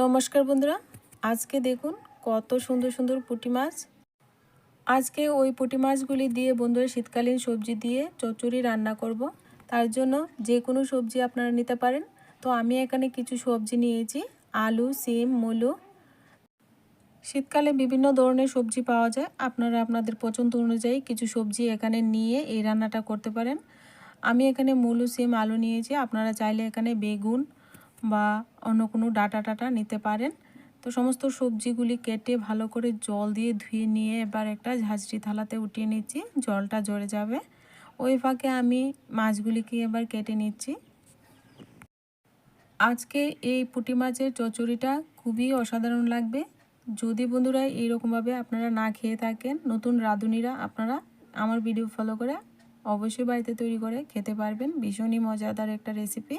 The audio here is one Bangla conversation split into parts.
নমস্কার বন্ধুরা, আজকে দেখুন কত সুন্দর সুন্দর পুঁটি মাছ। আজকে ওই পুঁটি মাছগুলি দিয়ে বন্ধুরা শীতকালীন সবজি দিয়ে চচ্চড়ি রান্না করব। তার জন্য যে কোনো সবজি আপনারা নিতে পারেন। তো আমি এখানে কিছু সবজি নিয়েছি, আলু, সিম, মূলো। শীতকালে বিভিন্ন ধরনের সবজি পাওয়া যায়, আপনারা আপনাদের পছন্দ অনুযায়ী কিছু সবজি এখানে নিয়ে এই রান্নাটা করতে পারেন। আমি এখানে মূলো, সিম, আলু নিয়েছি। আপনারা চাইলে এখানে বেগুন বা অন্য কোনো ডাটা টাটা নিতে পারেন। তো সমস্ত সবজিগুলি কেটে ভালো করে জল দিয়ে ধুয়ে নিয়ে এবার একটা ঝাঁঝরি থালাতে উঠিয়ে নিচ্ছি, জলটা ঝরে যাবে। ওই ফাঁকে আমি মাছগুলিকে এবার কেটে নিচ্ছি। আজকে এই পুঁটি মাছের চচ্চড়িটা খুবই অসাধারণ লাগবে। যদি বন্ধুরা এইরকমভাবে আপনারা না খেয়ে থাকেন, নতুন রাঁধুনিরা আপনারা আমার ভিডিও ফলো করে অবশ্যই বাড়িতে তৈরি করে খেতে পারবেন। ভীষণই মজাদার একটা রেসিপি,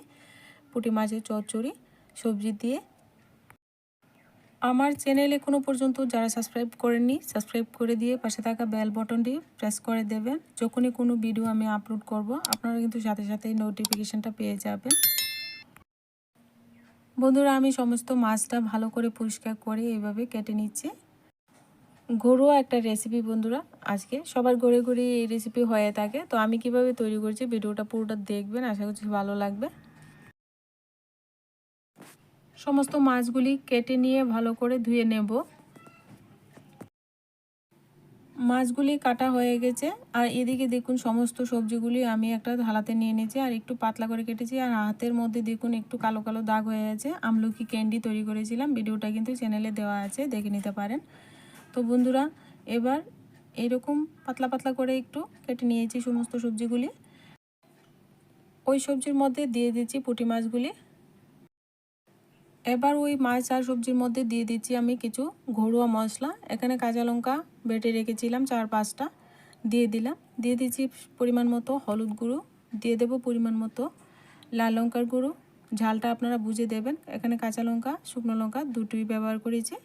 পুঁটি মাছের চচ্চড়ি সবজি দিয়ে। আমার চ্যানেলে এখনও পর্যন্ত যারা সাবস্ক্রাইব করেননি, সাবস্ক্রাইব করে দিয়ে পাশে থাকা বেল বটনটি প্রেস করে দেবেন। যখনই কোনো ভিডিও আমি আপলোড করব আপনারা কিন্তু সাথে সাথেই নোটিফিকেশানটা পেয়ে যাবেন। বন্ধুরা, আমি সমস্ত মাছটা ভালো করে পরিষ্কার করে এইভাবে কেটে নিচ্ছি। ঘরোয়া একটা রেসিপি বন্ধুরা, আজকে সবার ঘরে ঘরে এই রেসিপি হয়ে থাকে। তো আমি কিভাবে তৈরি করছি ভিডিওটা পুরোটা দেখবেন, আশা করছি ভালো লাগবে। সমস্ত মাছগুলি কেটে নিয়ে ভালো করে ধুয়ে নেব। মাছগুলি কাটা হয়ে গেছে। আর এদিকে দেখুন সমস্ত সবজিগুলি আমি একটা থালাতে নিয়ে নিয়েছি, আর একটু পাতলা করে কেটেছি। আর হাতের মধ্যে দেখুন একটু কালো কালো দাগ হয়ে গেছে। আমলকি ক্যান্ডি তৈরি করেছিলাম, ভিডিওটা কিন্তু চ্যানেলে দেওয়া আছে, দেখে নিতে পারেন। তো বন্ধুরা, এবার এরকম পাতলা পাতলা করে একটু কেটে নিয়েছি সমস্ত সবজিগুলি। ওই সবজির মধ্যে দিয়ে দিচ্ছি পুঁটি মাছগুলি। এবার ওই মাছ আর সবজির মধ্যে দিয়ে দিচ্ছি আমি কিছু ঘরোয়া মশলা। এখানে কাঁচা লঙ্কা বেটে রেখেছিলাম 4-5টা, দিয়ে দিলাম। দিয়ে দিচ্ছি পরিমাণ মতো হলুদ গুঁড়ো, দিয়ে দেবো পরিমাণ মতো লাল লঙ্কার গুঁড়ো। ঝালটা আপনারা বুঝে দেবেন। এখানে কাঁচা লঙ্কা, শুকনো লঙ্কা দুটোই ব্যবহার করেছি।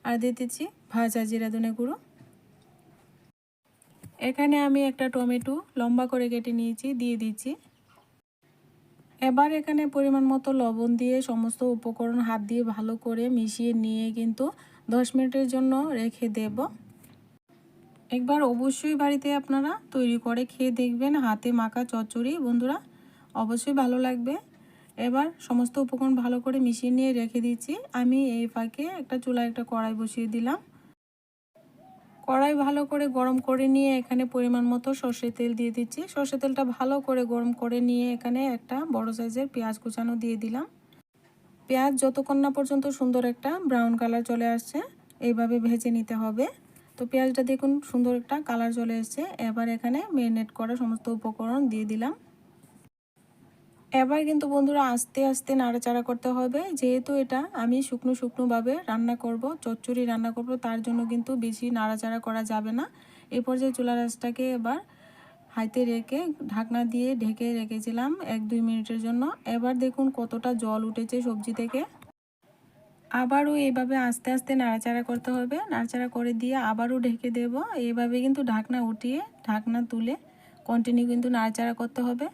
আর দিয়ে দিচ্ছি ভাজা জিরা ধনে গুঁড়ো। এখানে আমি একটা টমেটো লম্বা করে কেটে নিয়েছি, দিয়ে দিচ্ছি। এবার এখানে পরিমাণ মতো লবণ দিয়ে সমস্ত উপকরণ হাত দিয়ে ভালো করে মিশিয়ে নিয়ে কিন্তু 10 মিনিটের জন্য রেখে দেব। একবার অবশ্যই বাড়িতে আপনারা তৈরি করে খেয়ে দেখবেন, হাতে মাখা চচ্চড়ি বন্ধুরা অবশ্যই ভালো লাগবে। এবার সমস্ত উপকরণ ভালো করে মিশিয়ে নিয়ে রেখে দিচ্ছি। আমি এই ফাঁকে একটা চুলায় একটা কড়াই বসিয়ে দিলাম। কড়াই ভালো করে গরম করে নিয়ে এখানে পরিমাণ মতো সর্ষের তেল দিয়ে দিচ্ছি। সর্ষের তেলটা ভালো করে গরম করে নিয়ে এখানে একটা বড় সাইজের পেঁয়াজ কুচানো দিয়ে দিলাম। পেঁয়াজ যতক্ষণ না পর্যন্ত সুন্দর একটা ব্রাউন কালার চলে আসছে এইভাবে ভেজে নিতে হবে। তো পেঁয়াজটা দেখুন সুন্দর একটা কালার চলে এসছে। এবার এখানে ম্যারিনেট করা সমস্ত উপকরণ দিয়ে দিলাম। এবার কিন্তু বন্ধুরা আস্তে আস্তে নাড়াচাড়া করতে হবে, যেহেতু এটা আমি শুকনো শুকনোভাবে রান্না করব, চচ্চড়ি রান্না করব, তার জন্য কিন্তু বেশি নাড়াচাড়া করা যাবে না। এই পর্যায়ে চুলা রাসটাকে এবার হাইতে রেখে ঢাকনা দিয়ে ঢেকে রেখেছিলাম 1-2 মিনিটের জন্য। এবার দেখুন কতটা জল উঠেছে সবজি থেকে। আবারও এইভাবে আস্তে আস্তে নাড়াচাড়া করতে হবে। নাড়াচাড়া করে দিয়ে আবারও ঢেকে দেব। এইভাবে কিন্তু ঢাকনা উঠিয়ে ঢাকনা তুলে কন্টিনিউ কিন্তু নাড়াচাড়া করতে হবে।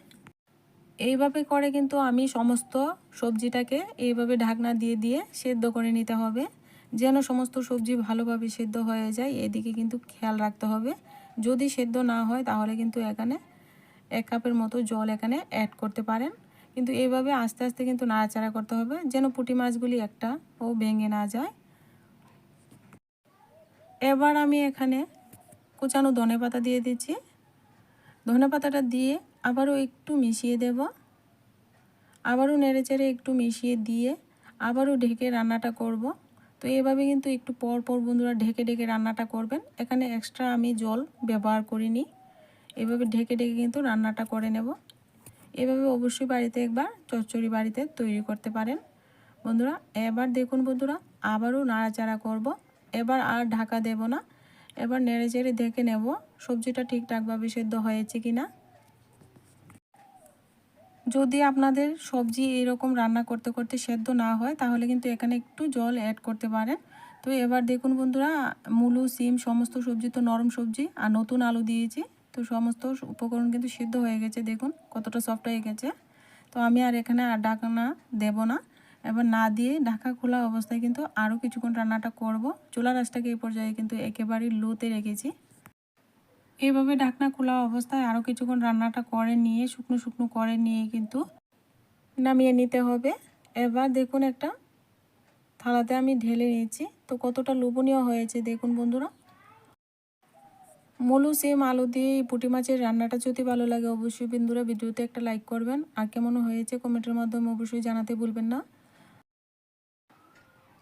এইভাবে করে কিন্তু আমি সমস্ত সবজিটাকে এইভাবে ঢাকনা দিয়ে দিয়ে সেদ্ধ করে নিতে হবে, যেন সমস্ত সবজি ভালোভাবে সেদ্ধ হয়ে যায়। এদিকে কিন্তু খেয়াল রাখতে হবে, যদি সেদ্ধ না হয় তাহলে কিন্তু এখানে 1 কাপের মতো জল এখানে অ্যাড করতে পারেন। কিন্তু এইভাবে আস্তে আস্তে কিন্তু নাড়াচাড়া করতে হবে, যেন পুঁটি মাছগুলি একটা ও ভেঙে না যায়। এবার আমি এখানে কুচানো ধনেপাতা দিয়ে দিচ্ছি। ধনেপাতাটা দিয়ে আবারও একটু মিশিয়ে দেব। আবারও নেড়েচেড়ে একটু মিশিয়ে দিয়ে আবারও ঢেকে রান্নাটা করব। তো এভাবে কিন্তু একটু পর পর বন্ধুরা ঢেকে ঢেকে রান্নাটা করবেন। এখানে এক্সট্রা আমি জল ব্যবহার করিনি, এভাবে ঢেকে ঢেকে কিন্তু রান্নাটা করে নেব। এভাবে অবশ্যই বাড়িতে একবার চচ্চড়ি বাড়িতে তৈরি করতে পারেন বন্ধুরা। এবার দেখুন বন্ধুরা আবারও নাড়াচাড়া করব। এবার আর ঢাকা দেব না, এবার নেড়েচেড়ে দেখে নেব সবজিটা ঠিকঠাকভাবে সেদ্ধ হয়েছে কিনা। যদি আপনাদের সবজি এরকম রান্না করতে করতে সেদ্ধ না হয় তাহলে কিন্তু এখানে একটু জল অ্যাড করতে পারেন। তো এবার দেখুন বন্ধুরা মূলো, সিম সমস্ত সবজি তো নরম সবজি, আর নতুন আলু দিয়েছি, তো সমস্ত উপকরণ কিন্তু সিদ্ধ হয়ে গেছে। দেখুন কতটা সফট হয়ে গেছে। তো আমি আর এখানে আর ঢাকনা দেব না, এবার না দিয়ে ঢাকা খোলা অবস্থায় কিন্তু আরও কিছুক্ষণ রান্নাটা করব। চুলার আঁচটাকে এই পর্যায়ে কিন্তু একেবারেই লোতে রেখেছি। এইভাবে ঢাকনা খোলা অবস্থায় আরও কিছুক্ষণ রান্নাটা করে নিয়ে শুকনো শুকনো করে নিয়ে কিন্তু নামিয়ে নিতে হবে। এবার দেখুন একটা থালাতে আমি ঢেলে নিয়েছি, তো কতটা লোভনীয় হয়েছে দেখুন বন্ধুরা। মুলো সিম আলু দিয়ে এই পুঁটি মাছের রান্নাটা যদি ভালো লাগে অবশ্যই বন্ধুরা ভিডিওতে একটা লাইক করবেন, আর কেমন হয়েছে কমেন্টের মাধ্যমে অবশ্যই জানাতে ভুলবেন না।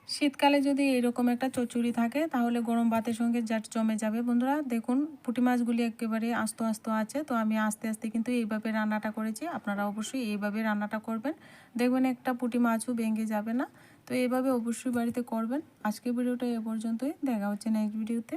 শীতকালে যদি এরকম একটা চচ্চড়ি থাকে তাহলে গরম ভাতের সঙ্গে জাট জমে যাবে বন্ধুরা। দেখুন পুঁটি মাছগুলি একেবারে আস্ত আস্ত আছে, তো আমি আস্তে আস্তে কিন্তু এইভাবে রান্নাটা করেছি। আপনারা অবশ্যই এইভাবে রান্নাটা করবেন, দেখবেন একটা পুঁটি মাছও ভেঙে যাবে না। তো এইভাবে অবশ্যই বাড়িতে করবেন। আজকের ভিডিওটা এ পর্যন্তই, দেখা হচ্ছে নেক্সট ভিডিওতে।